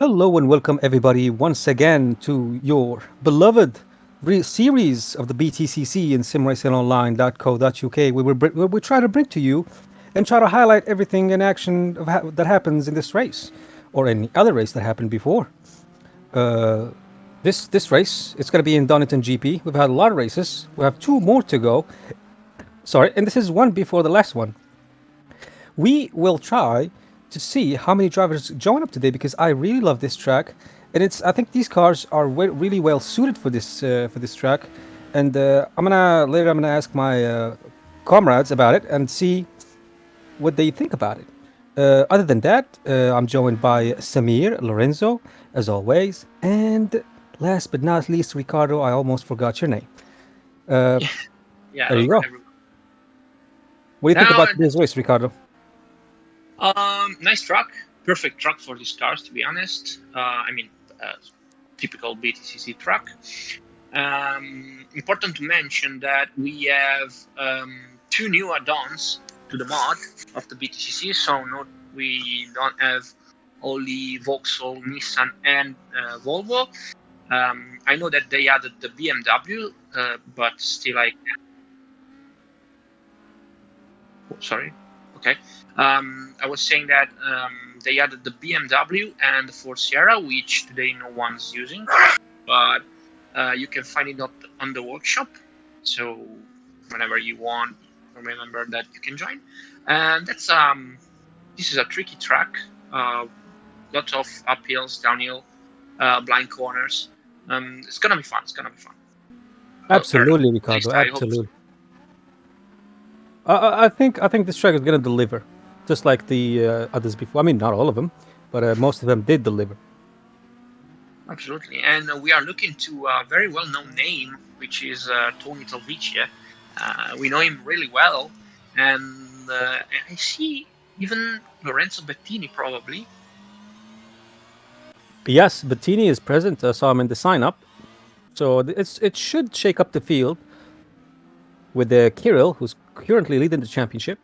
Hello and welcome everybody once again to your beloved series of the BTCC in SimRacingOnline.co.uk, where we try to bring to you and try to highlight everything in action that happens in this race or any other race that happened before. Uh, this race, it's going to be in Donington GP. We've had a lot of races. We have two more to go. Sorry, and this is one before the last one. We will try to see how many drivers join up today because I really love this track, and it's I think these cars are really well suited for this track, and I'm gonna ask my comrades about it and see what they think about it. Other than that, I'm joined by Samir, Lorenzo, as always, and last but not least, Ricardo. I almost forgot your name. Uh, Yeah, yeah, there hello you go. everyone. What do you think Now, about today's race, Ricardo? nice truck, perfect truck for these cars. To be honest, typical BTCC truck. Important to mention that we have two new add-ons to the mod of the BTCC. So not we don't have only Vauxhall, Nissan, and Volvo. I know that they added the BMW, but still, sorry. Okay. I was saying that they added the BMW and the Ford Sierra, which today no one's using, but you can find it on the workshop. So whenever you want, remember that you can join. And this is a tricky track. Lots of uphills, downhill, blind corners. It's gonna be fun. It's gonna be fun. Or Absolutely, at Ricardo. least I hope so. Absolutely. I think this track is going to deliver, just like the others before. I mean, not all of them, but most of them did deliver. Absolutely, and we are looking to a very well-known name, which is Tony Talvicia. We know him really well, and I see even Lorenzo Bettini probably. Yes, Bettini is present. I saw him in the sign up, so it should shake up the field with Kirill, who's currently leading the championship.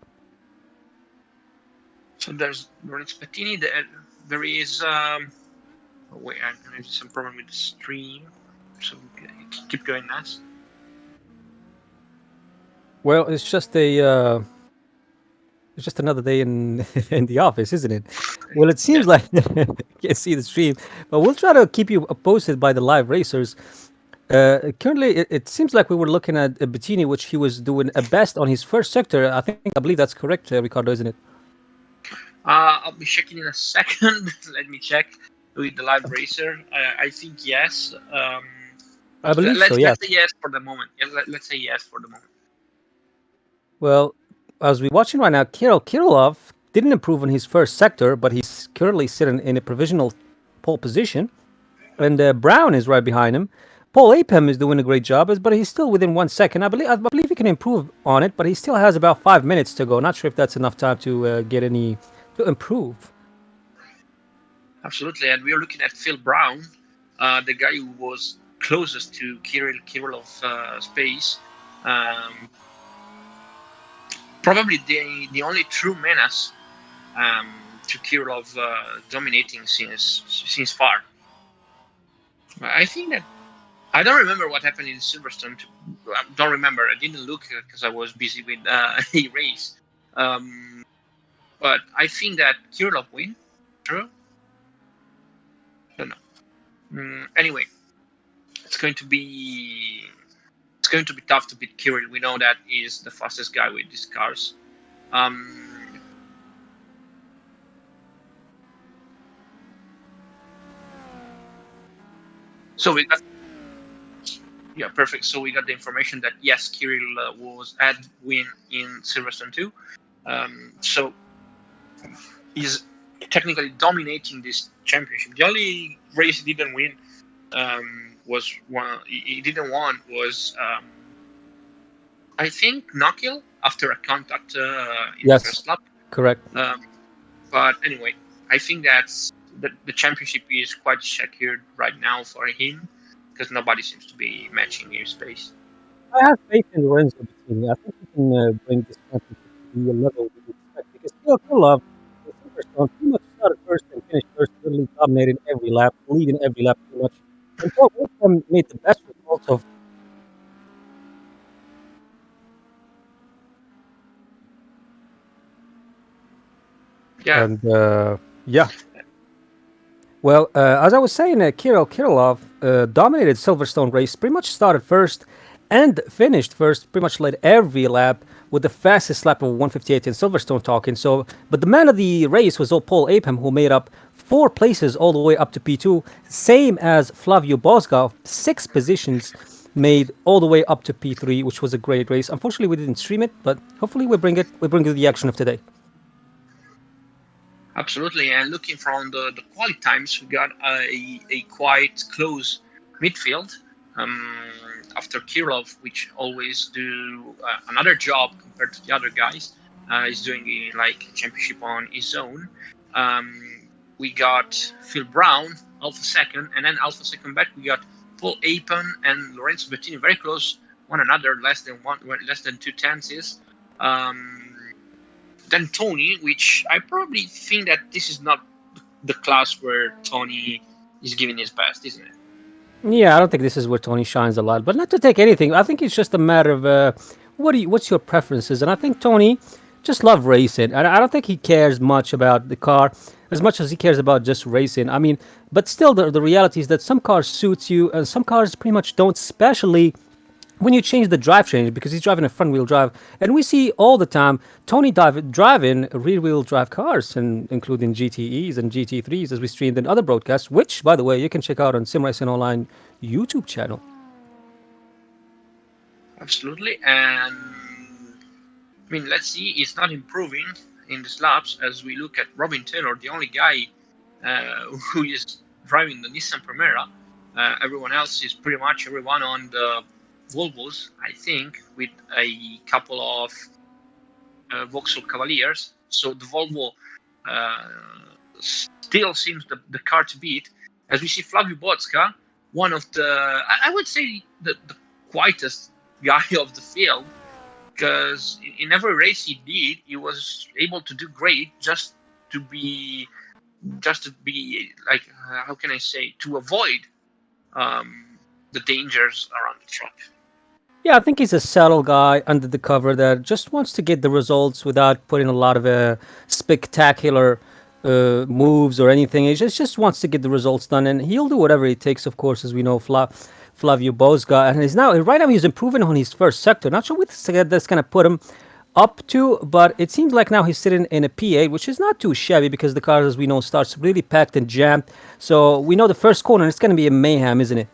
So there's Lorenzo Bettini. There is. Oh, wait, I have some problem with the stream, so keep going, Nas. Well, it's just another day in in the office, isn't it? Well, it Yeah, seems like you can't see the stream, but we'll try to keep you posted by the live racers. Currently, it seems like we were looking at Bettini, which he was doing a best on his first sector. I believe that's correct, Ricardo, isn't it? I'll be checking in a second. Let me check with the live racer. I think yes. I believe so. Let's Yes. say yes for the moment. Yeah, let's say yes for the moment. Well, as we're watching right now, Kirillov didn't improve on his first sector, but he's currently sitting in a provisional pole position, and Brown is right behind him. Paul Apem is doing a great job, but he's still within 1 second. I believe he can improve on it, but he still has about 5 minutes to go. Not sure if that's enough time to get any to improve. Absolutely, and we are looking at Phil Brown, the guy who was closest to Kirillov space. Um, Probably the only true menace to Kirillov dominating since far. I think that I don't remember what happened in Silverstone. Don't remember. I didn't look because I was busy with a race. Um, but I think that Kirillov win. True. Don't know. Anyway, it's going to be it's going to be tough to beat Kirill. We know that he's the fastest guy with these cars. Um, so we got yeah, perfect. So we got the information that yes, Kirill was had win in Silverstone too. So he's technically dominating this championship. The only race he didn't win was one. He didn't won was I think Knockhill after a contact in the Yes, first lap. correct. Um, but anyway, I think that's the championship is quite secured right now for him because nobody seems to be matching his pace. I have faith in Lorenzo Bettini. I think he can bring this championship to the level we expect because Kirillov in Silverstone pretty much started first and finished first, literally dominated every lap, leading every lap pretty much. And Paul Whitcomb made the best results of, Yeah, and yeah. Well, as I was saying, Kirill Kirillov dominated Silverstone race, pretty much started first and finished first, pretty much led every lap with the fastest lap of 158 in Silverstone talking. So, but the man of the race was all Paul Apham, who made up 4 places all the way up to P2, same as Flavio Bosga, 6 positions made all the way up to P3, which was a great race. Unfortunately, we didn't stream it, but hopefully we bring you the action of today. absolutely. And looking from the quality times, we got a quite close midfield. Um, After Kirillov, which always do another job compared to the other guys, is doing like a championship on his own. Um, we got Phil Brown, Alpha second, and then Alpha second back we got Paul Apen and Lorenzo Bettini, very close one another, less than 2 tenths. Um, then Tony, which I probably think that this is not the class where Tony is giving his best, isn't it? Yeah, I don't think this is where Tony shines a lot, but not to take anything. I think it's just a matter of what's your preferences, and I think Tony just love racing, and I don't think he cares much about the car as much as he cares about just racing. I mean, but still, the reality is that some cars suits you, and some cars pretty much don't, especially when you change the drivetrain because he's driving a front wheel drive. And we see all the time Tony driving rear wheel drive cars, and including GTEs and GT3s as we streamed in other broadcasts, which, by the way, you can check out on SimRacing Online YouTube channel. Absolutely. And I mean, let's see, it's not improving in the slaps as we look at Robin Taylor, the only guy who is driving the Nissan Primera. Everyone else is pretty much everyone on the Volvos, I think, with a couple of Vauxhall Cavaliers. So the Volvo uh, still seems the car to beat. As we see Flavio Botska, one of the, I would say, the quietest guy of the field, because in every race he did, he was able to do great to be, just to be like, how can I say, to avoid the dangers around the track. Yeah, I think he's a subtle guy under the cover that just wants to get the results without putting a lot of spectacular moves or anything. He just wants to get the results done, and he'll do whatever it takes. Of course, as we know, Flavio Bosga, and he's now right now he's improving on his first sector. Not sure what that's gonna put him up to, but it seems like now he's sitting in a P8, which is not too shabby because the car, as we know, starts really packed and jammed. So we know the first corner it's gonna be a mayhem, isn't it?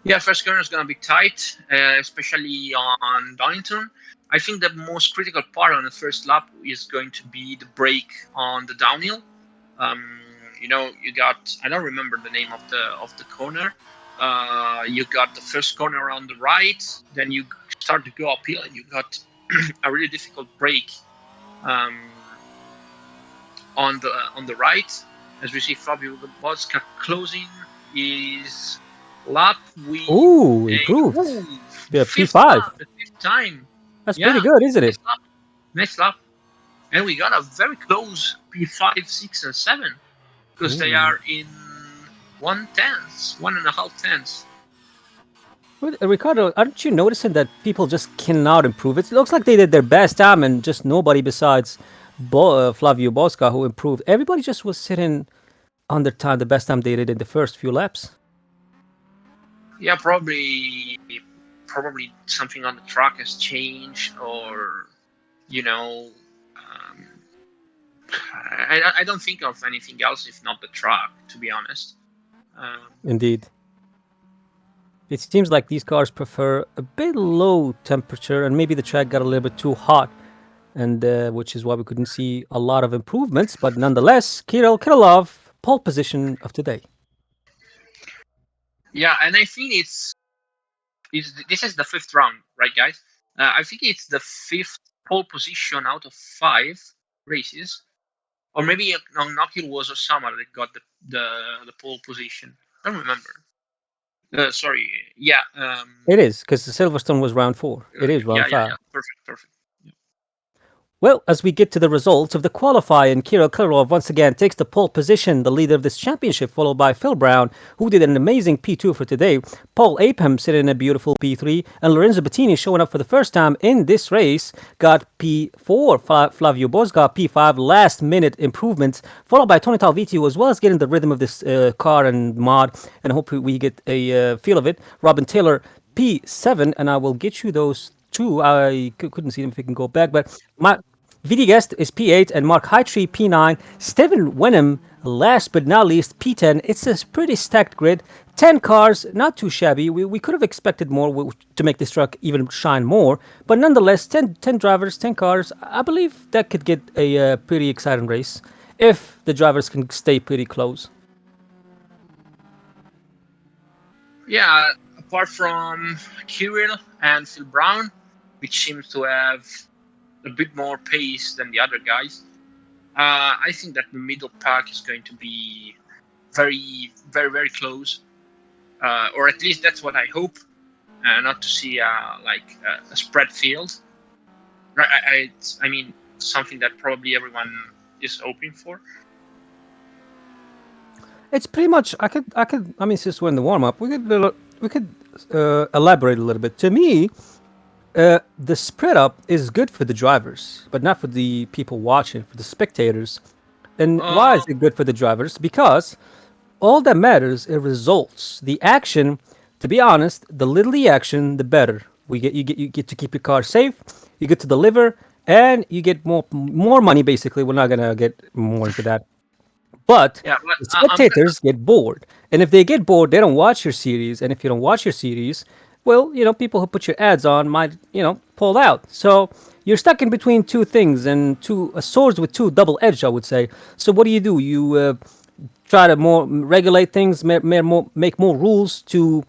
Yeah, first corner is going to be tight, especially on Donington. I think the most critical part on the first lap is going to be the brake on the downhill. Um, you got, I don't remember the name of the corner. You got the first corner on the right, then you start to go uphill, and you got a really difficult brake um, on the right. As we see Fabio Bosca closing his lap with Ooh, a improved. ooh, The P5. the fifth time. That's pretty Yeah, good, isn't it? next lap, next lap, and we got a very close P5, 6, and 7 because they Ooh. are in 1/10, 1.5 tenths. Ricardo, aren't you noticing that people just cannot improve? It looks like they did their best time, and just nobody besides Flavio Bosca who improved. Everybody just was sitting on their time, the best time they did in the first few laps. Yeah, probably something on the track has changed, or you know, um, I don't think of anything else if not the track, to be honest. Um, Indeed. It seems like these cars prefer a bit low temperature, and maybe the track got a little bit too hot, and which is why we couldn't see a lot of improvements. But nonetheless, Kirillov, pole position of today. yeah, and I think this is the fifth round, right, guys? I think it's the fifth pole position out of 5 races, or maybe no, Nakil was Osama that got the pole position. I don't remember. Sorry, yeah, It is because the Silverstone was round 4. It is yeah, round yeah, 5. yeah. Perfect, perfect. Yeah. Well, as we get to the results of the qualifying, Kirill Kirillov once again takes the pole position, the leader of this championship, followed by Phil Brown, who did an amazing P2 for today. Paul Apham sitting in a beautiful P3, and Lorenzo Bettini showing up for the first time in this race got P4. Flavio Bos got P5, last minute improvements, followed by Tony Talviti, who as well as getting the rhythm of this car and mod, and hopefully we get a feel of it. Robin Taylor, P7, and I will get you those two. I couldn't see them if we can go back, but my VD Guest is P8 and Mark Hightree P9. Stephen Wenham, last but not least, P10. It's a pretty stacked grid. 10 cars, not too shabby. We could have expected more to make this truck even shine more. But nonetheless, 10 drivers, 10 cars. I believe that could get a pretty exciting race if the drivers can stay pretty close. Yeah, apart from Kirill and Phil Brown, which seems to have a bit more pace than the other guys, I think that the middle pack is going to be very, very, very close, or at least that's what I hope. Not to see a spread field. I mean, something that probably everyone is hoping for. It's pretty much. I mean, since we're in the warm up, we could elaborate a little bit. To me, the spread up is good for the drivers, but not for the people watching, for the spectators. And why Uh, is it good for the drivers? Because all that matters is results. The action, to be honest, the little the action, the better. You get to keep your car safe, you get to deliver, and you get more money. Basically, we're not gonna get more into that. But yeah, but the I'm spectators get bored. And if they get bored, they don't watch your series. And if you don't watch your series, well, people who put your ads on might, pull out. So you're stuck in between two things and two swords with two double edge, I would say. So what do? You try to more regulate things, make more rules to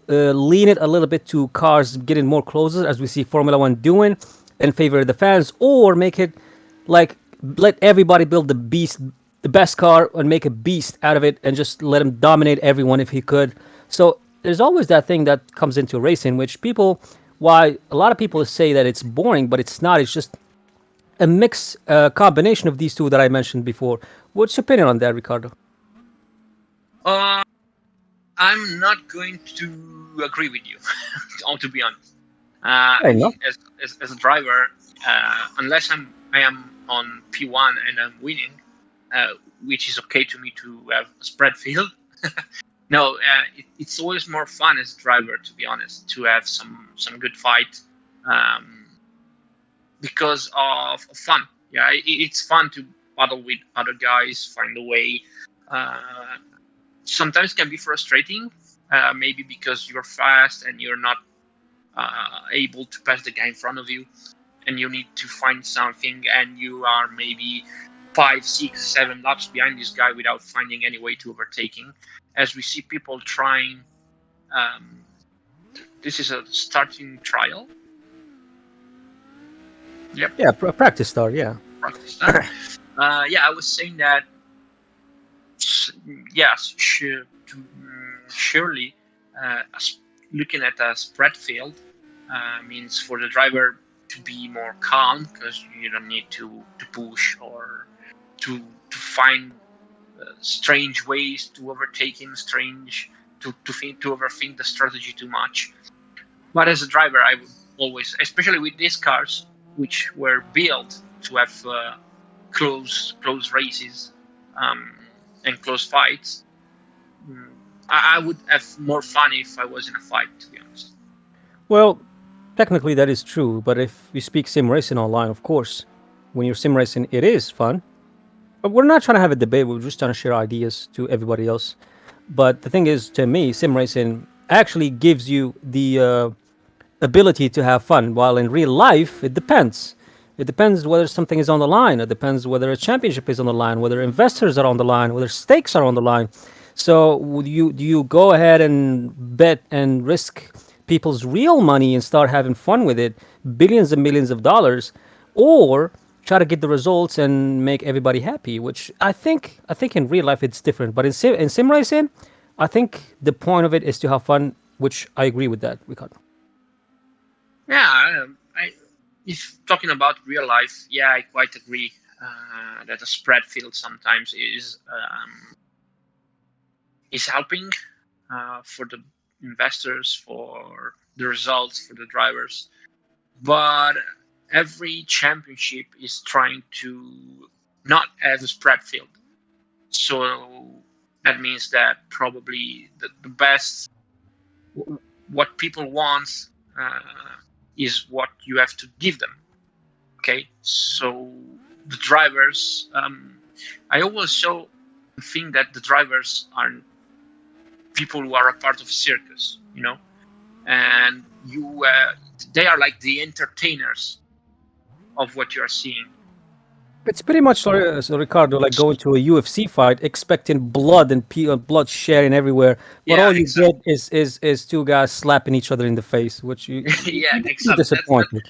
lean it a little bit to cars getting more closer, as we see Formula One doing, in favor of the fans, or make it like let everybody build the beast, the best car, and make a beast out of it, and just let him dominate everyone if he could. So there's always that thing that comes into racing, which people, why a lot of people say that it's boring, but it's not. It's just a mix, combination of these two that I mentioned before. What's your opinion on that, Ricardo? uh, I'm not going to agree with you. To be honest, Fair I enough. mean, as a driver, unless I am on P1 and I'm winning, uh, which is okay to me to have a spread field. No, it's always more fun as a driver, to be honest, to have some good fight, um, because of fun. Yeah, it's fun to battle with other guys, find a way. Uh, Sometimes can be frustrating, maybe because you're fast and you're not able to pass the guy in front of you, and you need to find something, and you are maybe 5, 6, 7 laps behind this guy without finding any way to overtake him. As we see people trying, um, this is a starting trial. Yep, Yeah, practice start. Yeah. practice that. Yeah, I was saying that. Yes, surely, looking at a spread field means for the driver to be more calm, because you don't need to push or to find strange ways to overtake him, strange to overthink the strategy too much. But as a driver, I would always, especially with these cars, which were built to have close races, um, and close fights, mm, I would have more fun if I was in a fight, to be honest. Well, technically that is true, but if we speak sim racing online, of course, when you're sim racing, it is fun. But we're not trying to have a debate. We're just trying to share ideas to everybody else. But the thing is, to me, sim racing actually gives you the ability to have fun. While in real life, it depends. It depends whether something is on the line. It depends whether a championship is on the line, whether investors are on the line, whether stakes are on the line. So, do you go ahead and bet and risk people's real money and start having fun with it, billions and millions of dollars, or try to get the results and make everybody happy? Which I think in real life it's different, but in sim racing, I think the point of it is to have fun. Which I agree with that, Ricardo. Yeah, if talking about real life, yeah, I quite agree that a spread field sometimes is helping for the investors, for the results, for the drivers. But every championship is trying to not have a spread field. So that means that probably the best, what people want uh, is what you have to give them. Okay, so the drivers, I also think that the drivers are people who are a part of a circus, and they are like the entertainers of what you are seeing. It's pretty much so Ricardo, like going to a UFC fight, expecting blood and blood sharing everywhere, but Yeah, all you exactly. get is two guys slapping each other in the face, which Yeah, you're gonna be exactly. disappointed.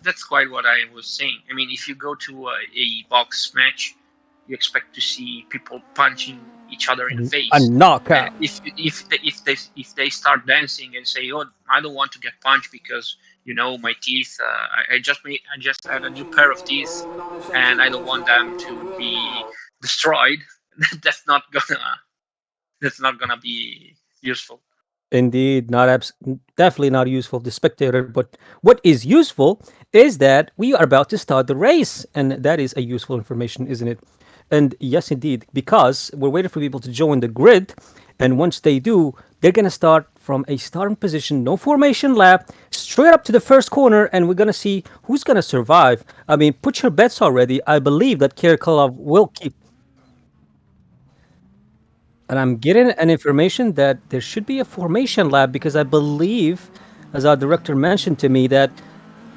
That's quite what I was saying. I mean, if you go to a box match, you expect to see people punching each other in the A face. And knockout. if they start dancing and say, "Oh, I don't want to get punched because my teeth. I just had a new pair of teeth, and I don't want them to be destroyed." that's not gonna that's not gonna be useful. Indeed, not definitely not useful to the spectator. But what is useful is that we are about to start the race, and that is a useful information, isn't it? And yes, indeed, because we're waiting for people to join the grid, and once they do, they're gonna start from a starting position, no formation lap, straight up to the first corner, and we're gonna see who's gonna survive. I mean, put your bets already. I believe that Kirikolov will keep. And I'm getting an information that there should be a formation lab because I believe, as our director mentioned to me, that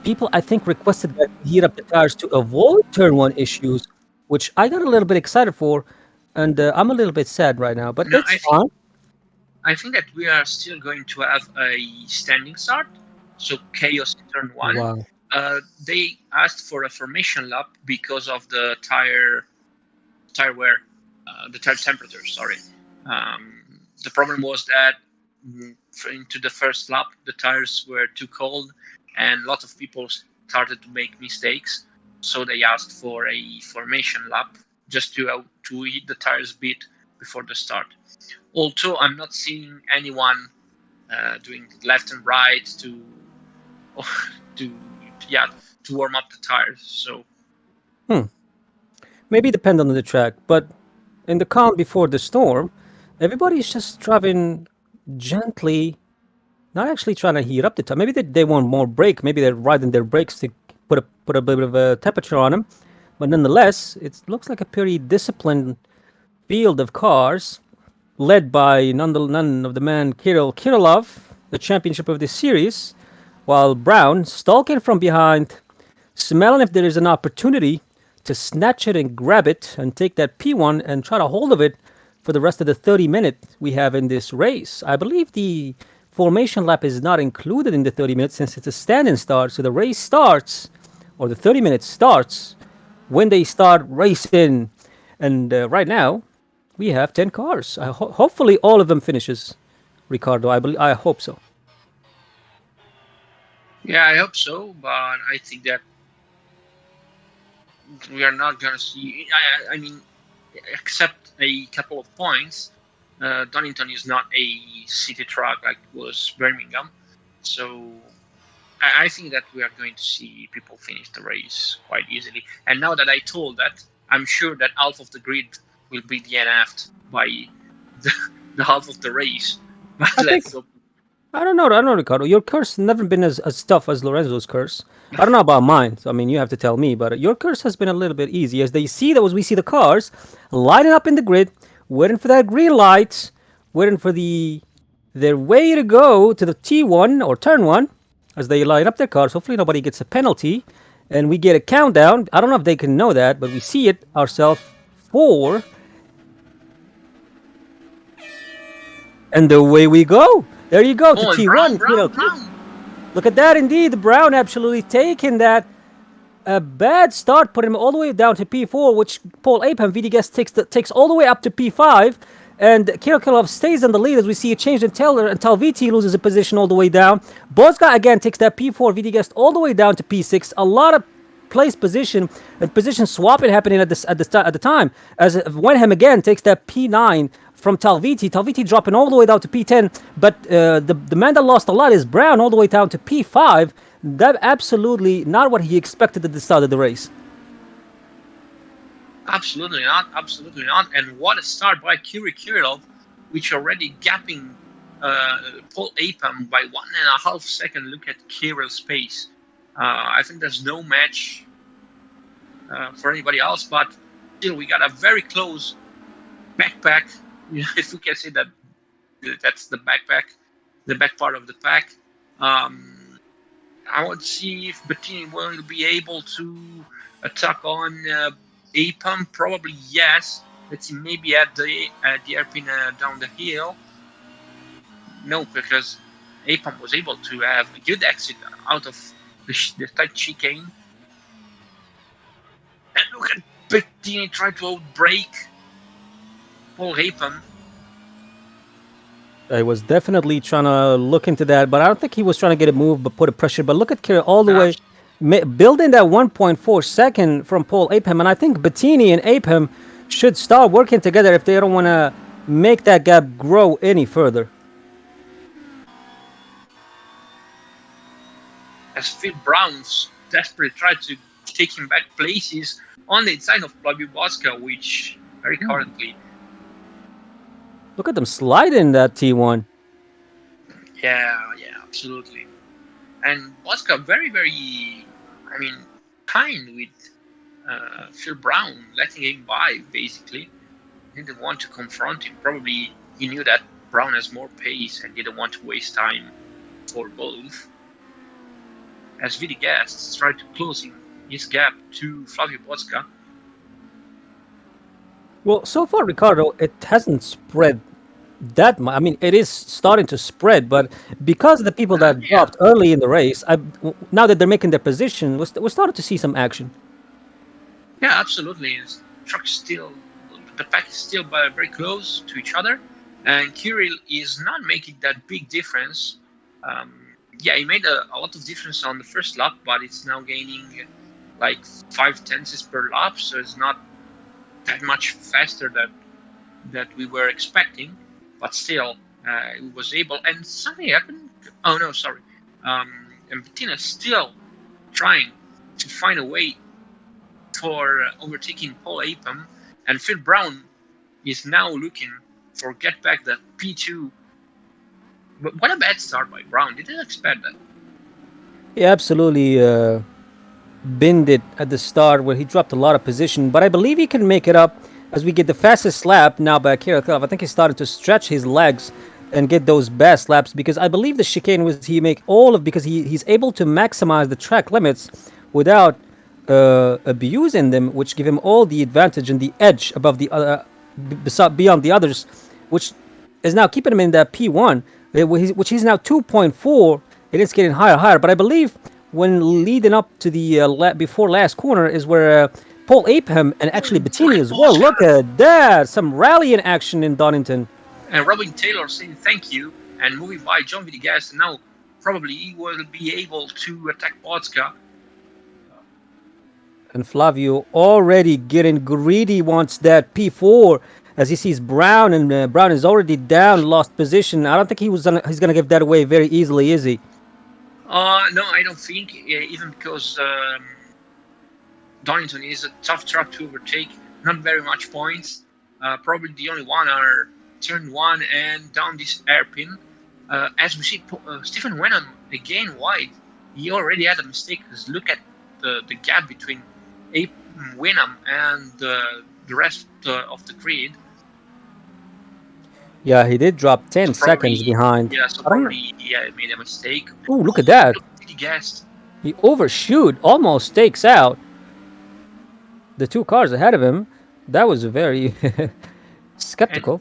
people I think requested that we heat up the tires to avoid turn one issues, which I got a little bit excited for, and I'm a little bit sad right now, but No, it's fine. I think that we are still going to have a standing start. So chaos in turn one. Wow. They asked for a formation lap because of the tire wear, the tire temperature. Sorry. The problem was that into the first lap the tires were too cold, and lots of people started to make mistakes. So they asked for a formation lap just to heat the tires a bit before the start. Although I'm not seeing anyone doing left and right to yeah to warm up the tires. So Hmm. Maybe depend on the track, but in the calm before the storm, everybody's just driving gently, not actually trying to heat up the tire. Maybe they want more brake. Maybe they're riding their brakes to put a bit of a temperature on them. But nonetheless, it looks like a pretty disciplined field of cars, led by none of the man Kirillov, the championship of this series, while Brown stalking from behind, smelling if there is an opportunity to snatch it and grab it and take that P1 and try to hold of it for the rest of the 30 minutes we have in this race. I believe the formation lap is not included in the 30 minutes since it's a standing start. So the race starts, or the 30 minutes starts, when they start racing. And right now, we have 10 cars. Hopefully, all of them finishes, Ricardo. I hope so. yeah, I hope so, but I think that we are not gonna see. I mean, except a couple of points, Donington is not a city track like was Birmingham, so I think that we are going to see people finish the race quite easily. And now that I told that, I'm sure that half of the grid will be DNF'd by the, the half of the race. But I think let's hope. I don't know. I don't know, Ricardo. Your curse has never been as tough as Lorenzo's curse. I don't know about mine. So, I mean, you have to tell me. But your curse has been a little bit easy. As they see that, as we see the cars lining up in the grid, waiting for that green light, waiting for their way to go to the T1 or turn one, as they line up their cars. Hopefully, nobody gets a penalty, and we get a countdown. I don't know if they can know that, but we see it ourselves. 4, and away we go. There you go to Oh, and Brown, T1. Brown, Brown. Look at that, indeed. Brown absolutely taking that. A bad start put him all the way down to P4, which Paul Abraham, VD guest, takes all the way up to P5. And Kirillov stays in the lead as we see a change in Taylor, until VT loses a position all the way down. Bozga again takes that P4, VT Guest all the way down to P6. A lot of place position and position swapping happening at the time, as Wenham again takes that P9 from Talviti. Talviti dropping all the way down to P10, but the man that lost a lot is Brown, all the way down to P5. That absolutely not what he expected at the start of the race. Absolutely not. Absolutely not. And what a start by Kirillov, which already gapping Paul Apam by 1.5 seconds. Look at Kirill's pace. I think there's no match for anybody else, but still we got a very close backpack. If we can say that that's the backpack, the back part of the pack. I want to see if Bettini will be able to attack on Apam. Probably yes. Let's see, maybe at the airpin down the hill. No, because Apam was able to have a good exit out of the tight chicane. And look at Bettini try to outbrake Paul Apam. I was definitely trying to look into that, but I don't think he was trying to get a move, but put a pressure. But look at Kira all the way, building that 1.4 second from Paul Apam, and I think Bettini and Apam should start working together if they don't want to make that gap grow any further. As Phil Brown's desperately tried to take him back places on the inside of Flavio Bosca, which very currently. Look at them sliding that T1. Yeah, absolutely. And Bosca very, very, kind with Phil Brown, letting him by, basically. He didn't want to confront him. Probably he knew that Brown has more pace and didn't want to waste time for both. As Vidi Guests tried to close his gap to Flavio Bosca. Well, so far, Ricardo, it hasn't spread that much. I mean, it is starting to spread, but because of the people that dropped early in the race, now that they're making their position, we're starting to see some action. Yeah, absolutely. The pack is still very close to each other, and Kirill is not making that big difference. He made a lot of difference on the first lap, but it's now gaining like 5/10 per lap, so it's not that much faster that we were expecting. But still, he was able, and something happened. Oh no, sorry. And Bettina still trying to find a way for overtaking Paul Apam, and Phil Brown is now looking for get back that P2. But what a bad start by Brown. Didn't expect that. He absolutely binned it at the start where he dropped a lot of position, but I believe he can make it up as we get the fastest lap now by Kirillov. I think he started to stretch his legs and get those best laps, because I believe the chicane was because he's able to maximize the track limits without abusing them, which give him all the advantage and the edge above the beyond the others, which is now keeping him in that P1, which he's now 2.4. It is getting higher and higher, but I believe when leading up to the before last corner is where Paul Apam and actually Bettini as well. Look at that, some rallying action in Donington. And Robin Taylor saying thank you and moving by John Villegas, and now probably he will be able to attack Botska. And Flavio already getting greedy, wants that P4 as he sees Brown, and Brown is already down, lost position. I don't think he's gonna give that away very easily, is he? No, I don't think, even because Donington is a tough track to overtake, not very much points. Probably the only one are turn 1 and down this hairpin. As we see, Stephen Wenham again wide. He already had a mistake, because look at the gap between Wenham and the rest of the grid. Yeah, he did drop 10 seconds behind. Yeah, so probably he made a mistake. Oh, look at that. He guessed. He overshoot, almost stakes out the two cars ahead of him. That was very skeptical.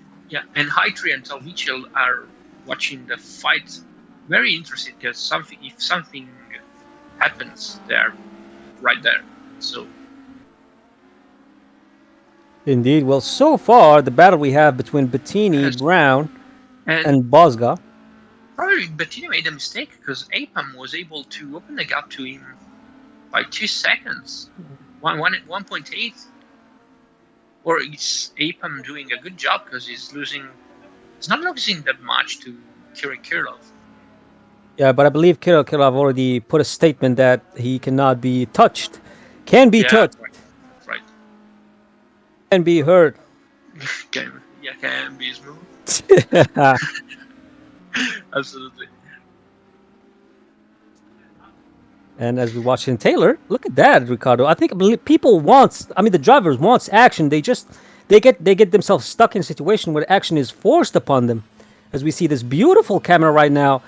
And Haitri and Talvichel are watching the fight, very interested, because if something happens, they're right there. So Indeed. Well, so far, the battle we have between Bettini, Yes. Brown, And and Bosga. probably Bettini made a mistake because Apam was able to open the gap to him by 2 seconds. 1.8. Or is Apam doing a good job because he's not losing that much to Kirill Kirillov. Yeah, but I believe Kirillov already put a statement that he cannot be touched, can be Yeah, touched, right. can be hurt. Can be smooth. Absolutely. And as we watch in Taylor, look at that, Ricardo. I believe people wants. I mean, the drivers wants action. They get themselves stuck in a situation where action is forced upon them. As we see this beautiful camera right now,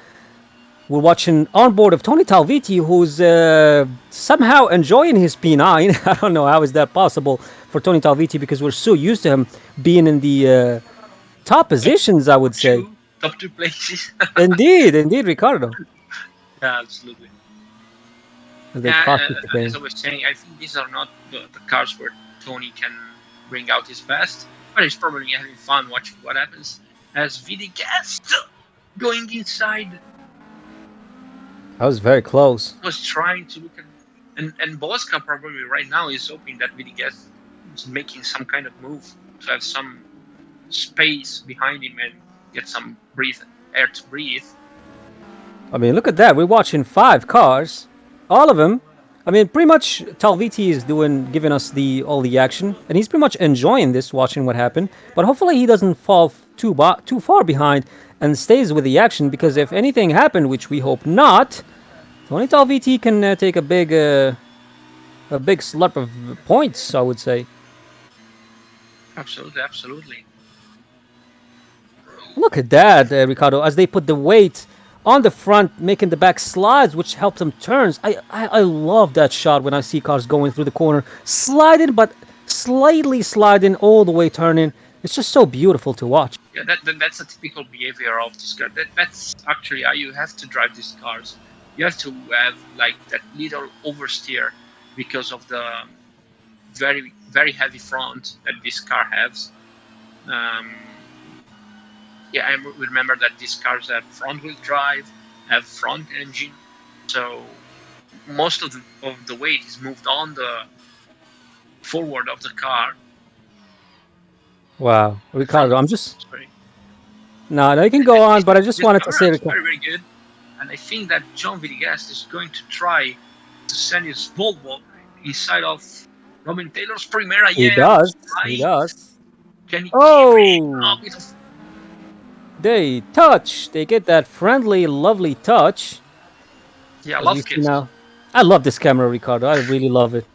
we're watching on board of Tony Talviti, who's somehow enjoying his P9. I don't know how is that possible for Tony Talviti because we're so used to him being in the top Top, positions. I would say, top two places. indeed, Ricardo, Yeah, absolutely. as they Yeah, cross the as chicane. I was saying, I think these are not the cars where Tony can bring out his best, but he's probably having fun watching what happens as Vidi Guest going inside That was very close. was trying to look at, and Bosca probably right now is hoping that Vidi Guest is making some kind of move to have some space behind him and get some air to breathe. I mean, look at that. We're watching 5 cars, all of them. I mean, pretty much Talviti is giving us all the action, and he's pretty much enjoying this, watching what happened. But hopefully, he doesn't fall too far behind and stays with the action. Because if anything happened, which we hope not, Tony Talviti can take a big slurp of points. I would say. Absolutely, absolutely. Look at that, Ricardo, as they put the weight on the front, making the back slides, which helps them turns. I love that shot when I see cars going through the corner, sliding, but slightly sliding all the way turning. It's just so beautiful to watch. Yeah, that's a typical behavior of this car. That's actually how you have to drive these cars. You have to have like that little oversteer because of the very heavy front that this car has. Um, yeah, I remember that these cars have front wheel drive, have front engine, so most of the weight is moved on the forward of the car. Wow, Front, Ricardo, I'm just sorry. no, no, you can go And on, but I just this wanted to camera say, is very good, and I think that John Villegas is going to try to send his Volvo inside of Robin Taylor's Primera. he Yeah, does, looks he right. does. Can he bring a Oh, bit of they touch, they get that friendly, lovely touch. yeah, As we love see kiss? now, I love this camera, Ricardo. I really love it.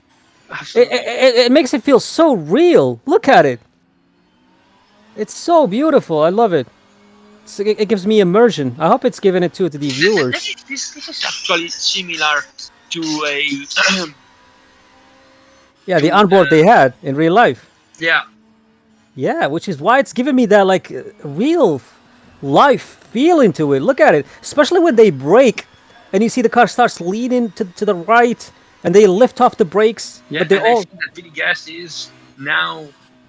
It, Absolutely. it, it makes it feel so real. Look at it. It's so beautiful. I love it. It gives me immersion. I hope it's giving it to the viewers. This is actually similar to a Yeah, the to onboard they had in real life. yeah Yeah, which is why it's giving me that like real life feeling to it. Look at it, especially when they brake, and you see the car starts leaning to the right, and they lift off the brakes, yeah, but they and I all. think that Vidi Gas is now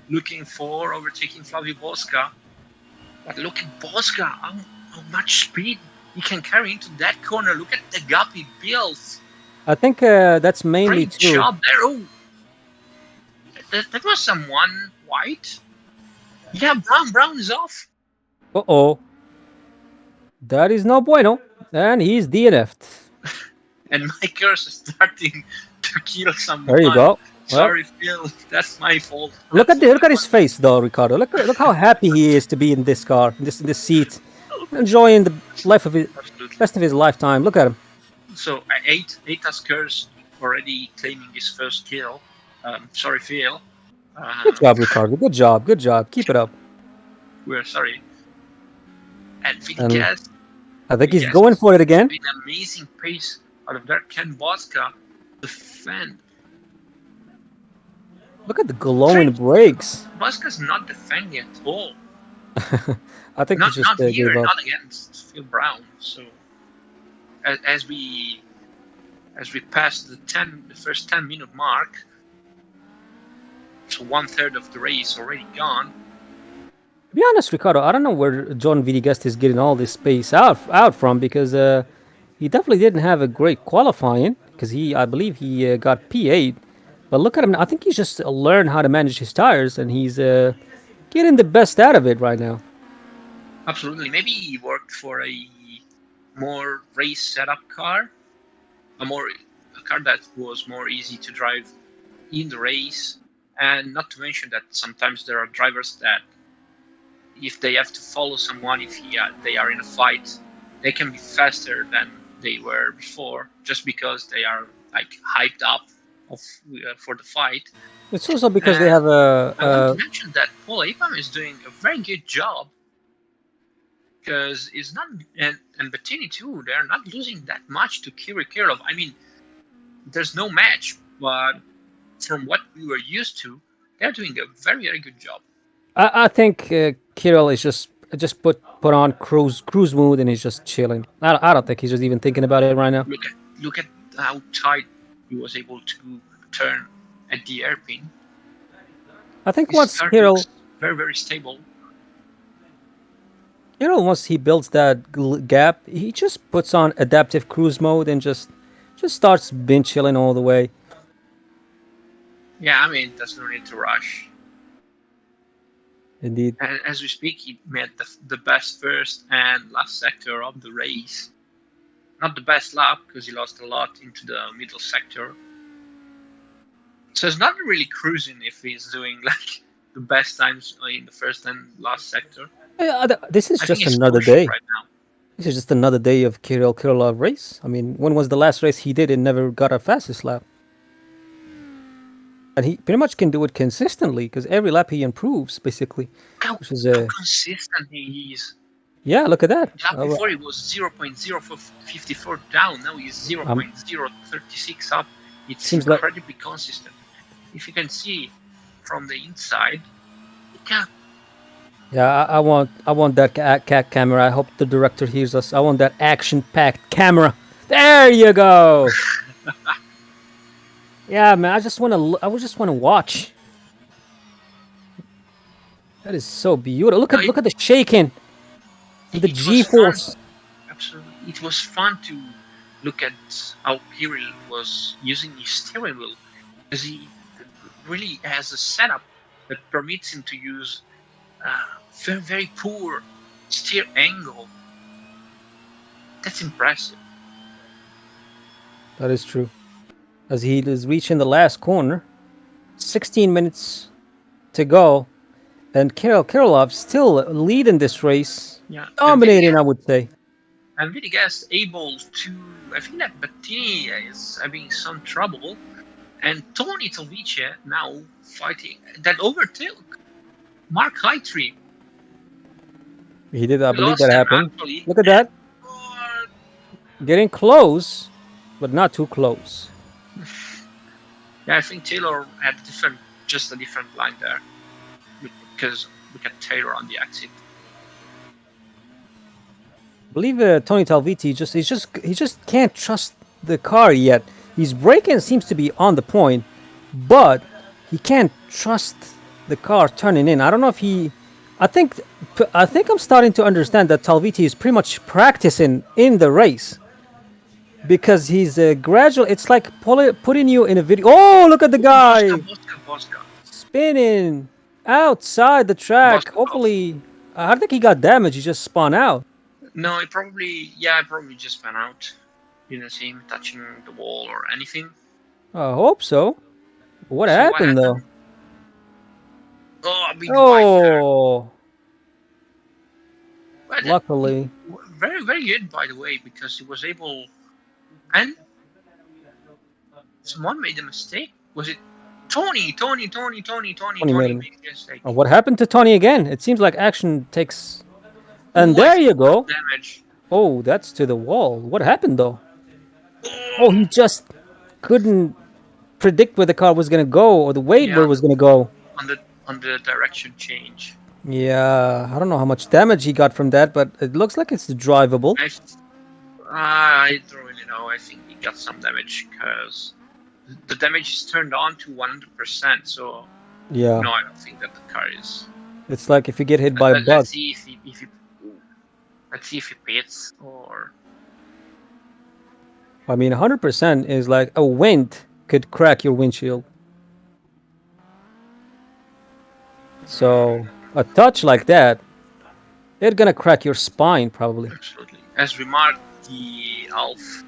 looking for overtaking Flavio Bosca. But look at Bosca, how much speed he can carry into that corner. Look at the gap he built. I think that's mainly Great too. job there. Oh, that was someone white. Yeah, Brown is off. Uh oh, that is no bueno, and he's DNF'd. And my curse is starting to kill There you someone. go. Well, Sorry, Phil. That's my fault. look at That's the, look my at his face though, Ricardo. Look how happy he is to be in this car, in this seat, enjoying the life of his absolutely. best of his lifetime. Look at him. So eight as curse already claiming his first kill. Sorry, Phil. Good Um, job, Ricardo. Good job. Good job. Keep it up. we're sorry. And And I think he's Vidigas going is for it again. doing an amazing pace out of there. Ken Bosca defend. Look at the glowing Strange. brakes. Bosca's not defending at all. I think he just Not here, gave up. not against Phil Brown. So as we pass the first 10-minute mark, So 1/3 of the race already gone. To be honest, Ricardo, I don't know where John Vidiguest is getting all this space out from because he definitely didn't have a great qualifying because I believe he got P8. But look at him. I think he's just learned how to manage his tires and he's getting the best out of it right now. Absolutely. Maybe he worked for a more race setup car, a car that was more easy to drive in the race. And not to mention that sometimes there are drivers that, if they have to follow someone, if they are in a fight, they can be faster than they were before, just because they are like hyped up of for the fight. It's also because they And have a, I want to mention that Paul Abam is doing a very good job, because it's not, and Bettini too. They're not losing that much to Kiri Kirillov. I mean, there's no match, but from what we were used to, they're doing a very very good job. I think Kirill is just put on cruise mode and he's just chilling. I don't think he's just even thinking about it right now. Look at how tight he was able to turn at the airpin. I think His once car Kirill looks very very stable. once he builds that gap, he just puts on adaptive cruise mode and just starts bin chilling all the way. Yeah, I mean, there's no need to rush. Indeed. And as we speak, he made the best first and last sector of the race. Not the best lap, because he lost a lot into the middle sector. So it's not really cruising if he's doing like the best times in the first and last sector. This is I think just he's another pushing day. right now. This is just another day of Kirillov race. I mean, when was the last race he did and never got a fastest lap? And he pretty much can do it consistently because every lap he improves, basically. Which is How a consistent he is. yeah. Look at that. The lap before he was 0.054 down, now he's Um, 0.036 up. It's seems like incredibly consistent. If you can see from the inside, yeah, yeah. I want that cat camera. I hope the director hears us. I want that action-packed camera. There you go. Yeah, man. I just want to. I would just want to watch. That is so beautiful. no, Look at the shaking and the it was fun. G-force. Absolutely, it was fun to look at how Kirill was using his steering wheel, because he really has a setup that permits him to use very very poor steer angle. That's impressive. That is true. As he is reaching the last corner, 16 minutes to go, and Kirillov still leading this race, Yeah, dominating, I would say. And Vidigas able to. I think that Bettini is having some trouble, and Tony Tovice now fighting that overtook Mark Hightree. He did, I We believe lost that him happened. actually. Look at And that, getting close, but not too close. yeah, I think Taylor had just a different line there, because we got Taylor on the exit. I believe Tony Talviti he just can't trust the car yet. His braking seems to be on the point, but he can't trust the car turning in. I don't know if he. I think I think I'm starting to understand that Talviti is pretty much practicing in the race because he's gradual. It's like putting you in a video. Oh, look at the guy Bosca. spinning outside the track. Bosca. Hopefully, I don't think he got damaged. He just spun out. No, I probably just went out. Didn't see him touching the wall or anything. I hope so. What So what happened though? happened? Oh, a big bite there. Oh, But luckily. very, very good, by the way, because he was able. And someone made a mistake. Was it Tony? Tony made Tony him. made a mistake. Oh, what happened to Tony again? It seems like action takes. And Oh, I there think you he got go. damage. Oh, that's to the wall. What happened though? Oh, Oh, he just couldn't predict where the car was gonna go or the weight yeah, where it was gonna go. on the direction change. Yeah, I don't know how much damage he got from that, but it looks like it's drivable. I don't really know. I think he got some damage, because the damage is turned on to 100%. So Yeah, No, I don't think that the car is. it's like if you get hit by a bug. Let's see if he let's see if he pits or. I mean, 100% is like a wind could crack your windshield. So Mm, a touch like that, it's gonna crack your spine probably. absolutely. As remarked, the half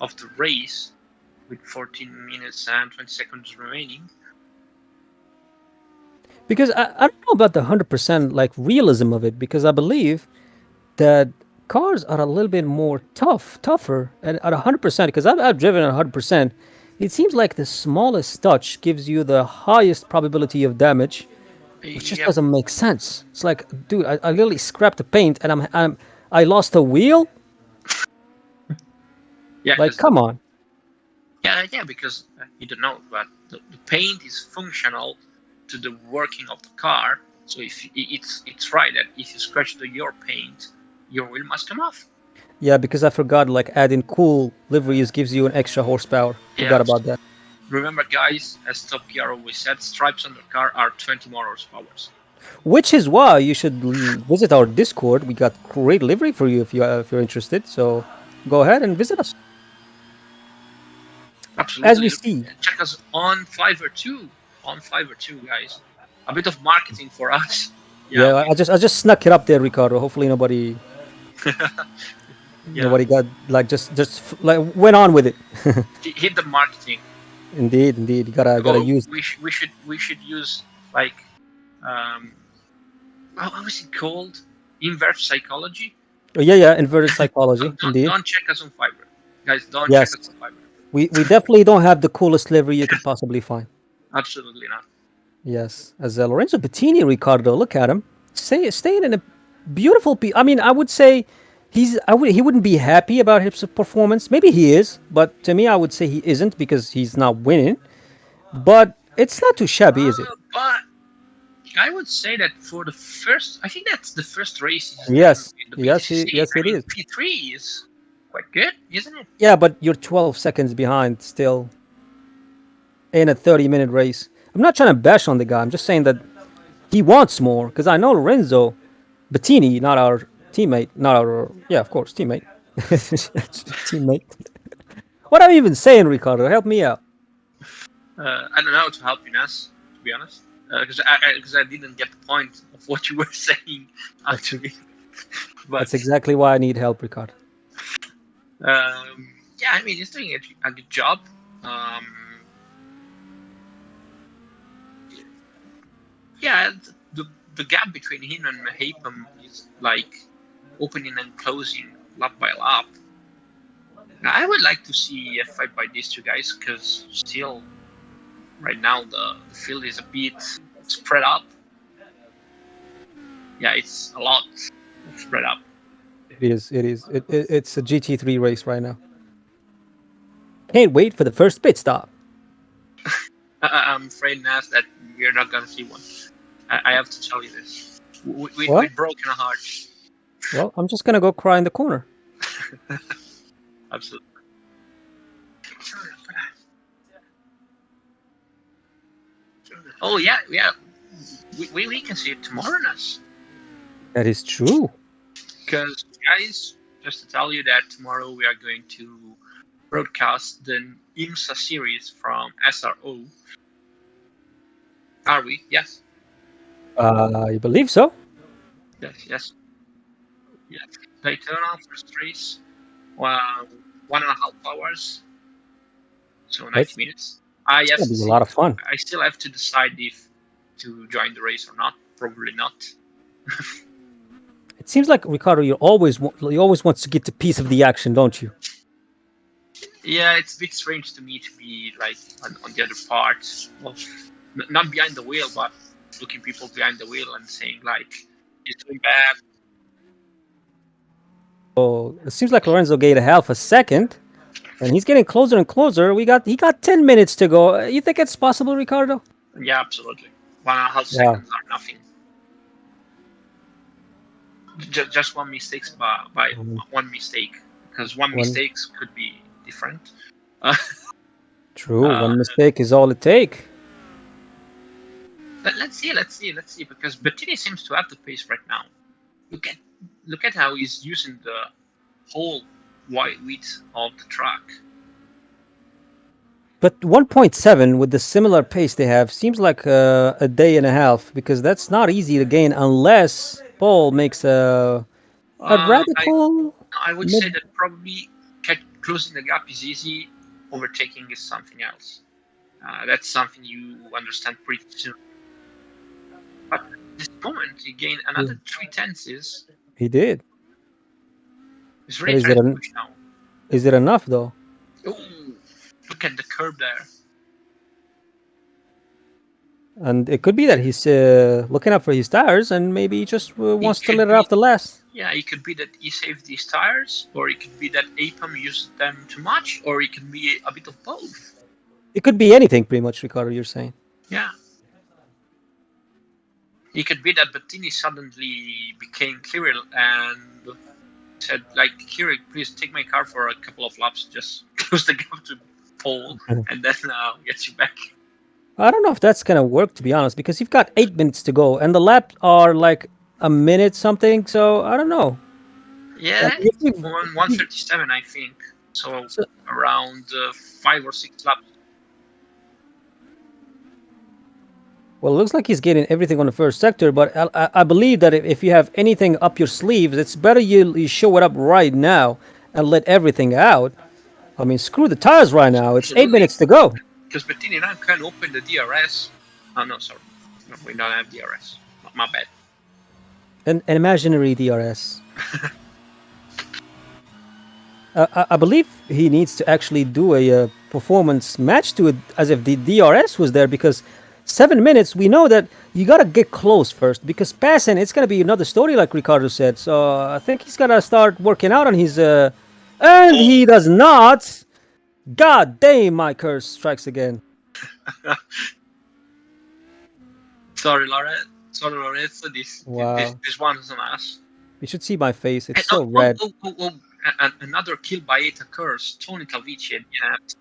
of the race with 14 minutes and 20 seconds remaining. Because I don't know about the 100% like realism of it, because I believe that cars are a little bit more tougher, and at 100%, because I've driven at 100%, it seems like the smallest touch gives you the highest probability of damage, which just Yep. doesn't make sense. It's like, dude, I literally scrapped the paint and I lost a wheel. Yeah, Like, because the come on. yeah, because you don't know, but the paint is functional to the working of the car. So if it's right that if you scratch your paint, your wheel must come off. Yeah, because I forgot, like, adding cool liveries gives you an extra horsepower. Yeah. Forgot about that. Remember, guys, as Top Gear always said, stripes on the car are 20 more horsepowers. Which is why you should visit our Discord. We got great livery for you if you're interested. So go ahead and visit us. As Absolutely. we see. Check us on Fiverr too. On Fiverr too, guys. A bit of marketing for us. Yeah, Yeah, we. I just snuck it up there, Ricardo. Hopefully Yeah, nobody got like like went on with it. hit the marketing. Indeed. You gotta Oh, use. we should use like um how is it called? Inverse psychology. Oh, yeah, inverted psychology. Indeed. Don't check us on Fiverr, guys. Don't check Yes. us on Fiverr. We definitely don't have the coolest livery you could possibly find. Absolutely not. Yes, as Lorenzo Bettini, Ricardo, look at him, staying in a beautiful. I mean, I would say he wouldn't be happy about his performance. Maybe he is, but to me, I would say he isn't because he's not winning. But it's not too shabby, is it? But I would say that for the first, I think that's the first race he's doing Yes, in the BTCC. yes, I it mean, is. P3 is quite good, isn't it? Yeah, but you're 12 seconds behind still in a 30-minute race. I'm not trying to bash on the guy. I'm just saying that he wants more because I know Lorenzo Bettini, not our teammate, not our yeah, of course, teammate, teammate. What am I even saying, Ricardo? Help me out. I don't know how to help you, Nas, to be honest, because I didn't get the point of what you were saying That's actually. But that's exactly why I need help, Ricardo. yeah, I mean, he's doing a good job. Um, yeah, the gap between him and Mahapam is like opening and closing lap by lap. I would like to see a fight by these two guys because still, right now, the field is a bit spread up. Yeah, it's a lot spread up. It is. It is. It's a GT3 race right now. Can't wait for the first pit stop. I'm afraid, Nas, that you're not gonna see one. I have to tell you this. What? With broken heart. Well, I'm just gonna go cry in the corner. Absolutely. Oh yeah, yeah. We can see it tomorrow, Nas. That is true. Because guys, just to tell you that tomorrow we are going to broadcast the IMSA series from SRO. Are we? Yes. I believe so. Yes. Yes. Daytona first race. Well, 1.5 hours, so 90 That's minutes. I it's have gonna to be a see. lot of fun. I still have to decide if to join the race or not. Probably not. It seems like Ricardo, you always wants to get a piece of the action, don't you? Yeah, it's a bit strange to me to be like on the other part of not behind the wheel, but looking people behind the wheel and saying like he's doing bad. So it seems like Lorenzo gained a half a second, and he's getting closer and closer. He got 10 minutes to go. You think it's possible, Ricardo? Yeah, absolutely. 1.5 Yeah. seconds are nothing. Just one mistake by Mhm. one mistake, because one One mistakes could be different. Uh, true. One mistake is all it take. Let's see, because Bettini seems to have the pace right now. Look at look at how he's using the whole wide width of the track. But 1.7 with the similar pace they have seems like a day and a half because that's not easy to gain unless Paul makes a I radical I would say mid. that probably closing the gap is easy. Overtaking is something else. That's something you understand pretty soon. But at this moment, he gained another 3 tenths. He did, He's but really trying to push now. is it enough though? Oh, look at the curve there. And it could be that he's looking up for his tires and maybe he just It wants to could let it off be, the last. yeah, it could be that he saved these tires, or it could be that APAM used them too much, or it could be a bit of both. It could be anything, pretty much, Ricardo. You're saying. Yeah, it could be that Bettini suddenly became Kirill and said, like, Kirill, please take my car for a couple of laps, just close the gap to Paul, and then get you back. I don't know if that's gonna work, to be honest, because you've got 8 minutes to go, and the laps are like a minute something. So I don't know. I Yeah, mean, it's 137, I think. So so- around 5 or 6 laps. well, it looks like he's getting everything on the first sector, but I believe that if you have anything up your sleeves, it's better you show it up right now and let everything out. I mean, screw the tires right now. It's eight Absolutely. minutes to go. Because Bettini now can open the DRS. Oh, no, sorry. No, we don't have DRS. My bad. An imaginary DRS. I believe he needs to actually do a performance match to it as if the DRS was there because 7 minutes, we know that you got to get close first because passing, it's going to be another story, like Ricardo said. So I think he's got to start working out on his. And Oh, he does not. God damn, my curse strikes again. sorry, Laura. Sorry, Lorenzo. Wow. This one is on us. You should see my face. It's And, so red. another kill by 8 occurs. Tony Calvici at the end.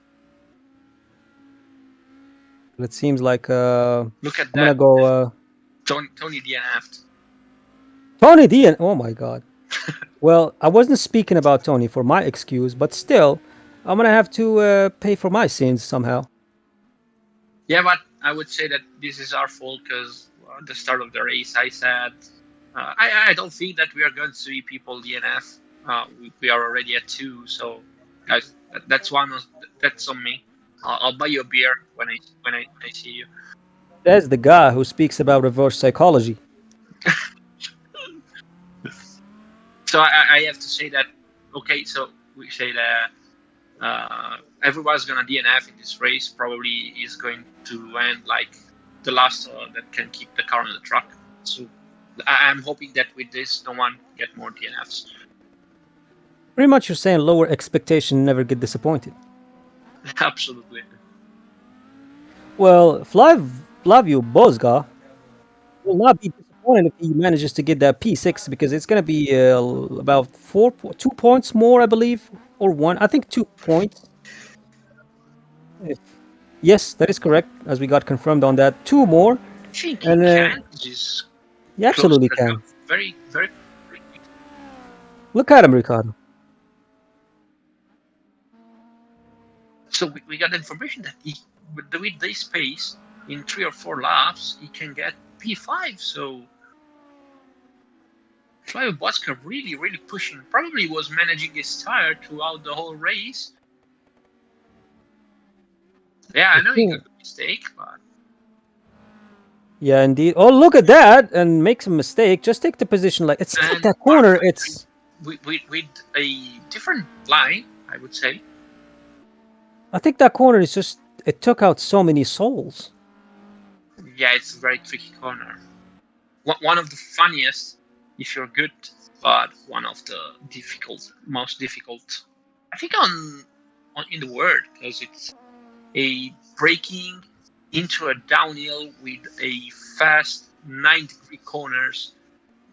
It seems like Look at I'm going to that. go Tony DNF'd. Tony D. Oh my God. Well, I wasn't speaking about Tony for my excuse, but still, I'm gonna have to pay for my sins somehow. Yeah, but I would say that this is our fault because at the start of the race, I said I don't think that we are going to see people DNF. We are already at 2, so guys, that's on me. I'll buy you a beer when I see you. There's the guy who speaks about reverse psychology. So I have to say that. Okay, so we say that everyone's gonna DNF in this race. Probably is going to end like the last that can keep the car on the track. So I'm hoping that with this, no one get more DNFs. Pretty much, you're saying lower expectation, never get disappointed. Absolutely. Well, Flavio Bosga will not be disappointed if he manages to get that P6 because it's gonna be about 2 points more, I believe, or one. I think 2 points. If, yes, that is correct, as we got confirmed on that. Two more, I think he and can just he close absolutely the gap can. very, very, very quick. Look at him, Ricardo. So we got information that with this pace, in 3 or 4 laps, he can get P5. So Flavio Bosca really, really pushing. Probably was managing his tire throughout the whole race. Yeah, I know he got a mistake, but Yeah, indeed. Oh, look at that! And makes a mistake. Just take the position. Like it seems like and that corner. It's. with a different line, I would say. I think that corner is just. It took out so many souls. Yeah, it's a very tricky corner. One of the funniest if you're good, but one of the most difficult. I think on in the world because it's a braking into a downhill with a fast 9-degree corners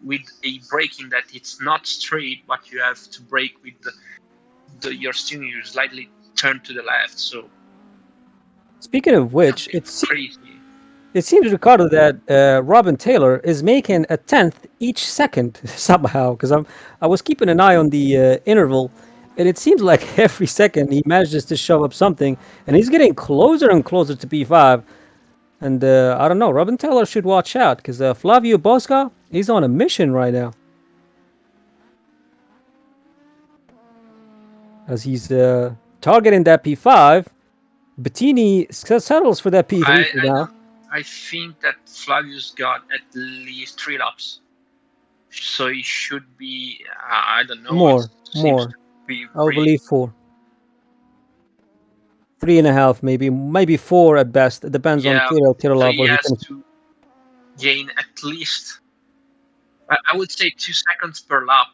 with a braking that it's not straight, but you have to brake with your steering wheel slightly turned to the left. So Speaking of it's a which, bit crazy. It seems, Ricardo, that Robin Taylor is making a tenth each second somehow. Because I was keeping an eye on the interval, and it seems like every second he manages to shove up something, and he's getting closer and closer to P5. And I don't know, Robin Taylor should watch out because Flavio Bosca, he's on a mission right now as he's targeting that P5. Bettini settles for that P3 for I now. don't. I think that Flavius got at least 3 laps, so it should be. I don't know. It seems More. to be I'll pretty. believe four. 3.5, maybe four at best. It depends on Yeah. Kirill So Kirillov he where he has finishes. to gain at least. I would say 2 seconds per lap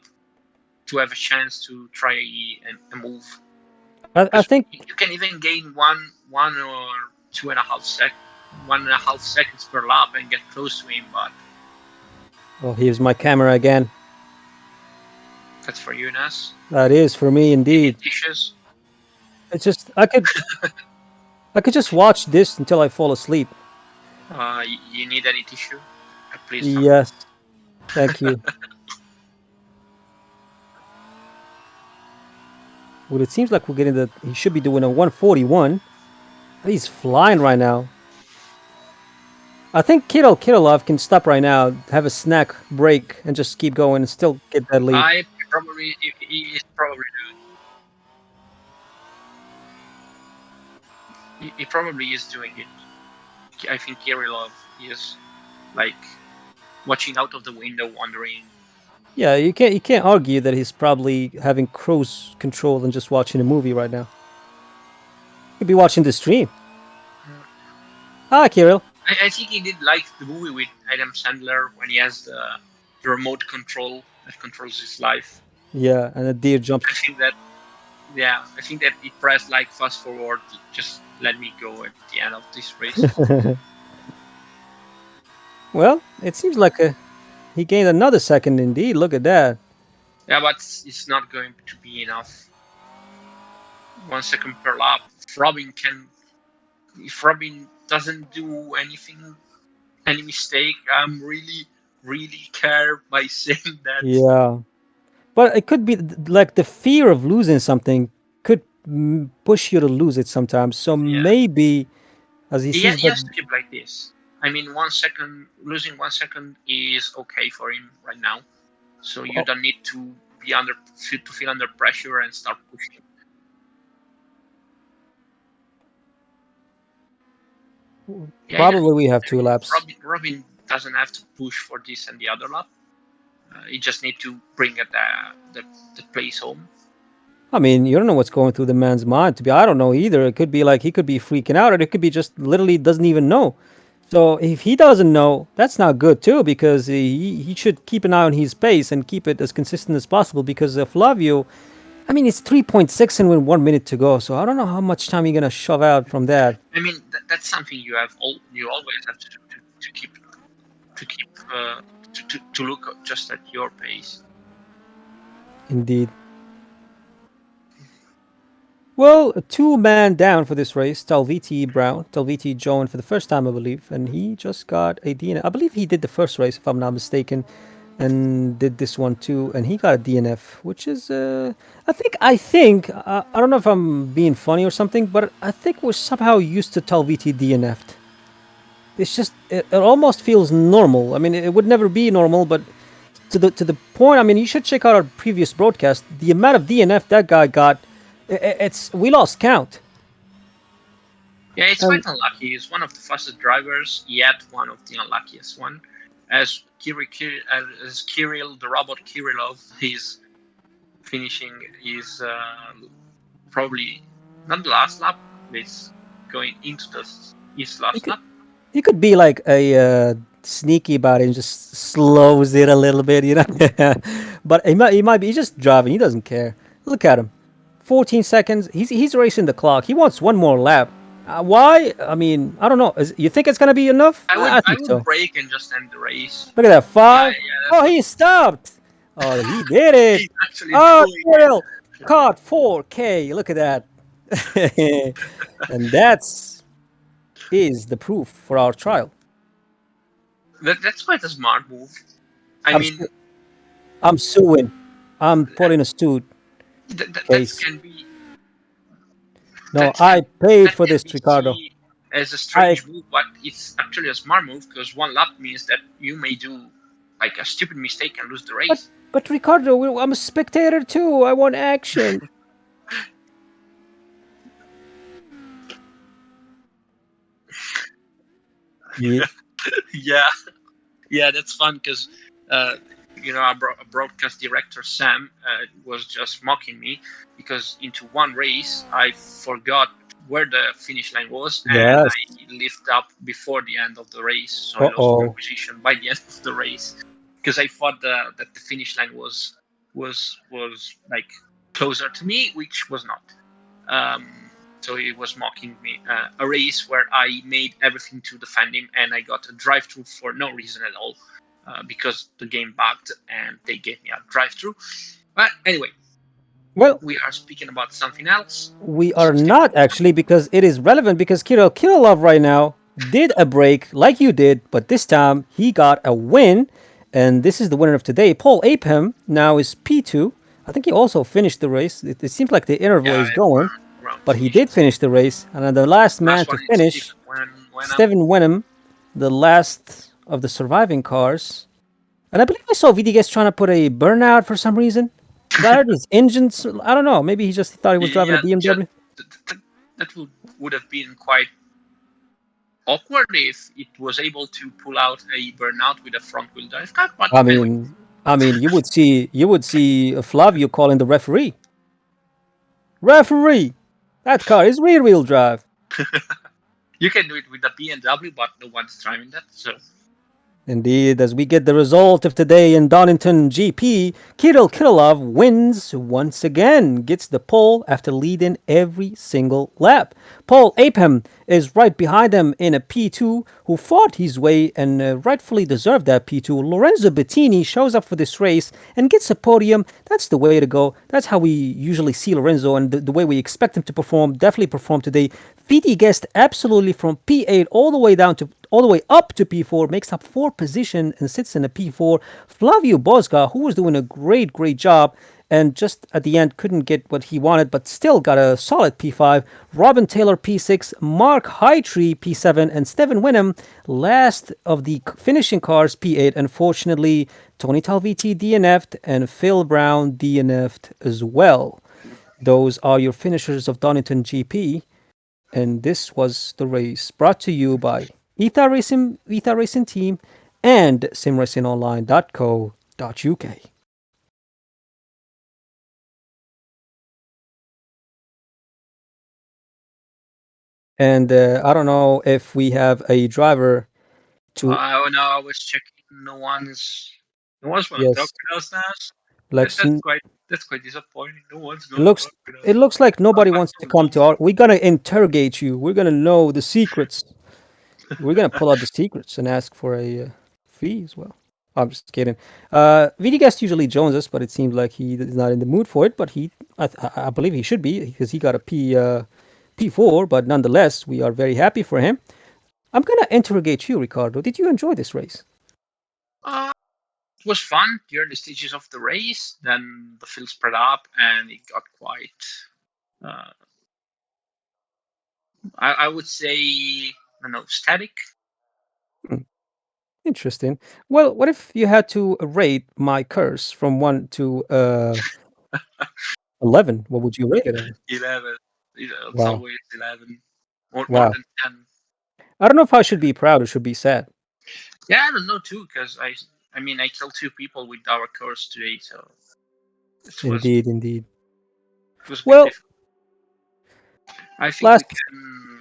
to have a chance to try a move. I Because think. you can even gain one or 1.5 seconds per lap and get close to him, but Oh, here's my camera again. that's for you, Nas. That is for me You need indeed. tissues. It's just I could just watch this until I fall asleep. You need any tissue? Please come. Yes, thank you. Well, it seems like we're getting the. He should be doing a 141. He's flying right now. I think Kirillov can stop right now, have a snack break, and just keep going and still get that lead. I probably he is probably he probably is doing it. I think Kirillov is like watching out of the window, wondering. Yeah, you can't argue that he's probably having cruise control and just watching a movie right now. He'd be watching the stream. Hi, Kirill. I think he did like the movie with Adam Sandler when he has the remote control that controls his life. Yeah, and a deer I jumps. think that I think that he pressed like fast forward, just let me go at the end of this race. Well, it seems like he gained another second indeed. Look at that. Yeah, but it's not going to be enough. 1 second per lap. If Robin can, if Robin doesn't do anything, any mistake, I'm really care by saying that. Yeah, but it could be like the fear of losing something could push you to lose it sometimes. So Yeah, maybe as he sees he that. has to keep like this. I mean, 1 second losing 1 second is okay for him right now. So you Oh, don't need to be to feel under pressure and start pushing. Yeah, probably we have I two mean, laps. Robin doesn't have to push for this and the other lap. He just need to bring the place home. I mean, you don't know what's going through the man's mind. To be, I don't know either. It could be like he could be freaking out, or it could be just literally doesn't even know. So if he doesn't know, that's not good too, because he should keep an eye on his pace and keep it as consistent as possible. Because Flavio, I mean, it's 3.6 and with 1 minute to go. So I don't know how much time you're gonna shove out from that. I mean, that's something you always have to do to keep to look just at your pace. Indeed. Well, a two-man down for this race. Talviti Brown. Talviti joined for the first time, I believe, and he just got a DNF. I believe he did the first race, if I'm not mistaken, and did this one too, and he got a DNF, which is, I don't know if I'm being funny or something, but I think we're somehow used to Talviti DNF'd. It's just, it almost feels normal. I mean, it would never be normal, but to the point. I mean, you should check out our previous broadcast. The amount of DNF that guy got, it's we lost count. Yeah, it's And quite unlucky. He's one of the fastest drivers, yet one of the unluckiest one. As Kirill, the robot Kirillov, he's finishing his probably not the last lap. He's going into his he last could lap. he could be like a sneaky about it and just slows it a little bit, you know. But he might be. He's just driving. He doesn't care. Look at him. 14 seconds. He's racing the clock. He wants one more lap. Why? I mean, I don't know. You think it's gonna be enough? I I think would so. break and just end the race. Look at that. Yeah, Five. yeah, that's Oh, what he stopped. Oh, he did it. he's actually Oh, doing. Kirill caught 4K. Look at that. And that's is the proof for our trial. That's quite a smart move. I I'm mean, su- I'm suing. I'm putting a suit that case. can be No, that I can paid that for can this, be Ricardo. seen as a I strange move, but it's actually a smart move because one lap means that you may do like a stupid mistake and lose the but race. but Ricardo, I'm a spectator too. I want action. Yeah. Yeah, yeah, that's fun because uh, our broadcast director Sam was just mocking me because into one race I forgot where the finish line was and Yes. I lifted up before the end of the race, so I Uh lost one oh. position by the end of the race because I thought that the finish line was like closer to me, which was not. So he was mocking me. A race where I made everything to defend him, and I got a drive-through for no reason at all, because the game bugged and they gave me a drive-through. But anyway, Well, we are speaking about something else. we So are not actually because it is relevant because Kirillov right now did a break like you did, but this time he got a win, and this is the winner of today. Paul Apem now is P2. I think he also finished the race. It seems like the interval yeah, is going, around but he did finishes. finish the race. And then the last man Last to one is finish, Stephen Wenham. Steven Wenham, the last of the surviving cars. And I believe I saw VDGS trying to put a burnout for some reason. Because I heard his engines, I don't know, maybe he just thought he was driving a Yeah, just, BMW. that would have been quite awkward if it was able to pull out a burnout with a front wheel drive car. But I anyway, mean, you would see Flavio calling the referee. Referee, that car is rear-wheel drive. you can do it with the BMW, but no one's driving that. So Indeed, as we get the result of today in Donington GP, Kirill Kirillov wins once again, gets the pole after leading every single lap. Paul Apem is right behind him in a P2, who fought his way and rightfully deserved that P2. Lorenzo Bettini shows up for this race and gets a podium. That's the way to go. That's how we usually see Lorenzo and the way we expect him to perform. Definitely perform today. VT guessed absolutely from P8 all the way up to P4, makes up four position and sits in a P4. Flavio Bosga, who was doing a great job, and just at the end couldn't get what he wanted, but still got a solid P5. Robin Taylor P6, Mark Hightree P7, and Steven Wenham, last of the finishing cars, P8. Unfortunately, Tony Talviti DNF'd and Phil Brown DNF'd as well. Those are your finishers of Donington GP, and this was the race brought to you by Ether Racing Team and SimRacingOnline.co.uk. And I don't know if we have a driver to. oh no, I was checking. No one's gonna talk Yes, with us now. That, let's. that's quite that's quite disappointing. No one's It gonna looks. talk with It us. looks like nobody Back wants to to come to normal. our. We're gonna interrogate you. We're gonna know the secrets. We're gonna pull out the secrets and ask for a fee as well. I'm just kidding. VD Guest usually joins us, but it seems like he is not in the mood for it. But I believe he should be because he got a P4. But nonetheless, we are very happy for him. I'm gonna interrogate you, Ricardo. Did you enjoy this race? Uh, it was fun during the stages of the race. Then the field spread up, and it got quite. Uh, I would say, I don't know, static. Hmm, interesting. Well, what if you had to rate my curse from 1 to 11? What would you rate it as? 11. It's Wow, always 11. More wow. than 10. I don't know if I should be proud or should be sad. Yeah, I don't know too, because I mean, I killed two people with our course today, so it was Indeed, indeed. it was a bit Well, different. I think we last,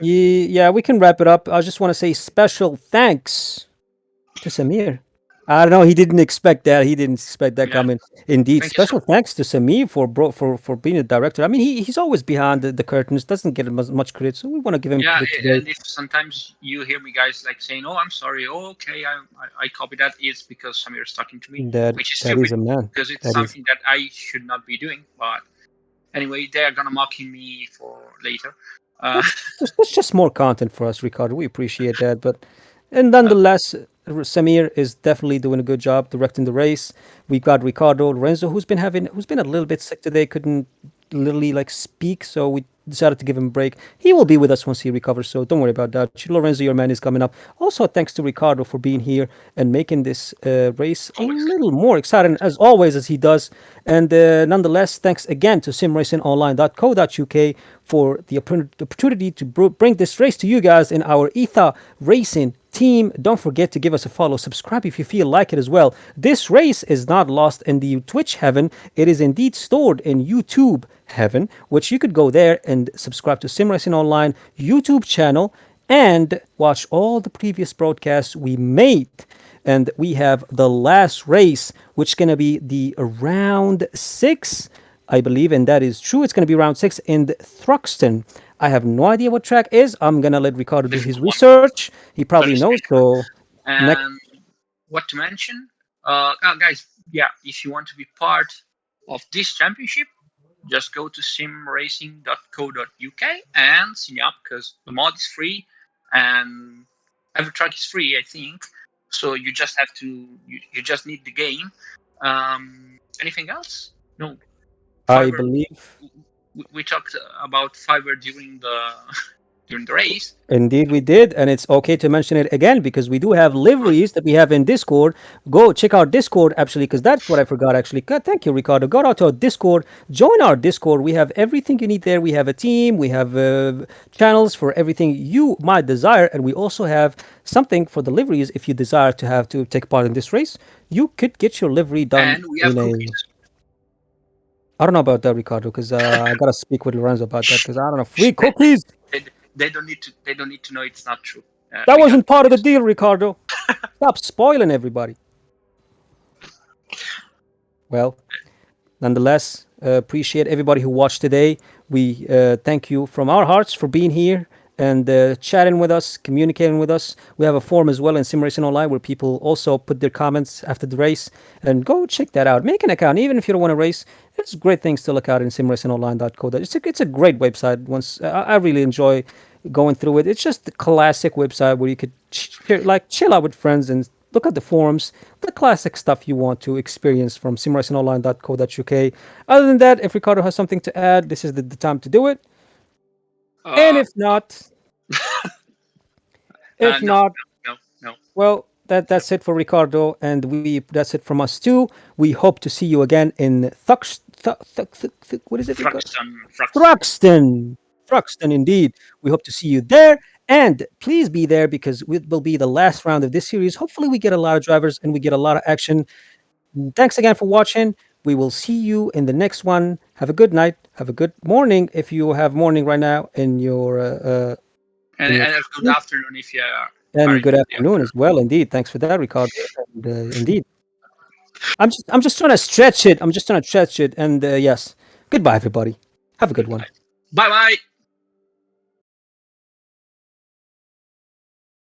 can. yeah, we can wrap it up. I just want to say special thanks to Samir. I don't know. He didn't expect that. He didn't expect that Yeah, coming. Indeed, thank you so special thanks to Samir for being a director. I mean, he's always behind the curtains. Doesn't get much credit, so we want to give him Yeah, credit today. and if sometimes you hear me guys like saying, "Oh, I'm sorry," oh, okay, I copy that, it's because Samir is talking to me, That which is that is stupid a man. because it's That is something that I should not be doing. But anyway, they are gonna mocking me for later. Uh, that's just more content for us, Ricardo. We appreciate that, but and uh, nonetheless. Samir is definitely doing a good job directing the race. We got Ricardo Lorenzo, who's been a little bit sick today, couldn't literally like speak, so we decided to give him a break. He will be with us once he recovers, so don't worry about that. Lorenzo, your man is coming up. Also, thanks to Ricardo for being here and making this race a Always. little more exciting as always as he does. And nonetheless, thanks again to simracingonline.co.uk for the opportunity to bring this race to you guys in our ETHA Racing team. Don't forget to give us a follow, subscribe if you feel like it as well. This race is not lost in the Twitch heaven, it is indeed stored in YouTube heaven, which you could go there and subscribe to Sim Racing Online YouTube channel and watch all the previous broadcasts we made. And we have the last race, which is going to be the round six, I believe, and that is true. It's going to be round six in Thruxton. I have no idea what track is. I'm going to let Ricardo do his Difficult one. research. He probably Very knows. strange one. So, next, And what to mention? Guys, yeah, if you want to be part of this championship, just go to simracing.co.uk and sign up because the mod is free and every track is free, I think. So you just have to, you just need the game. Anything else? No. I Fiverr. believe. We talked about Fiverr during the during the race. Indeed, we did, and it's okay to mention it again because we do have liveries that we have in Discord. Go check out Discord actually, because that's what I forgot actually. God, thank you, Ricardo. Go out to our Discord, join our Discord. We have everything you need there. We have a team, we have channels for everything you might desire, and we also have something for the liveries if you desire to have to take part in this race. You could get your livery done And we have in cookies. a. I don't know about that, Ricardo, because I gotta speak with Lorenzo about that because I don't know. Free they, cookies. they don't need to know it's not true. That We got wasn't part of the cookies. deal, Ricardo. Stop spoiling everybody. Well, nonetheless, appreciate everybody who watched today. We thank you from our hearts for being here and chatting with us, communicating with us. We have a forum as well in Sim Racing Online where people also put their comments after the race. And go check that out. Make an account, even if you don't want to race. It's great things to look out in simracingonline.co. It's a great website. Once I really enjoy going through it. It's just the classic website where you could chill out with friends and look at the forums, the classic stuff you want to experience from simracingonline.co.uk. Other than that, if Ricardo has something to add, this is the time to do it. And Uh, if no, not, no, no. well, that's it for Ricardo, and that's it from us too. We hope to see you again in what is it, Ricardo? Fruxton. Thruxton. Thruxton, indeed. We hope to see you there. And please be there because it will be the last round of this series. Hopefully, we get a lot of drivers and we get a lot of action. Thanks again for watching. We will see you in the next one. Have a good night. Have a good morning if you have morning right now in your And a good afternoon if you are and in good the afternoon afternoon. as well. Indeed, thanks for that, Ricardo. And indeed, I'm just trying to stretch it. I'm just trying to stretch it. And yes, goodbye, everybody. Have a good one. Goodbye. Bye bye.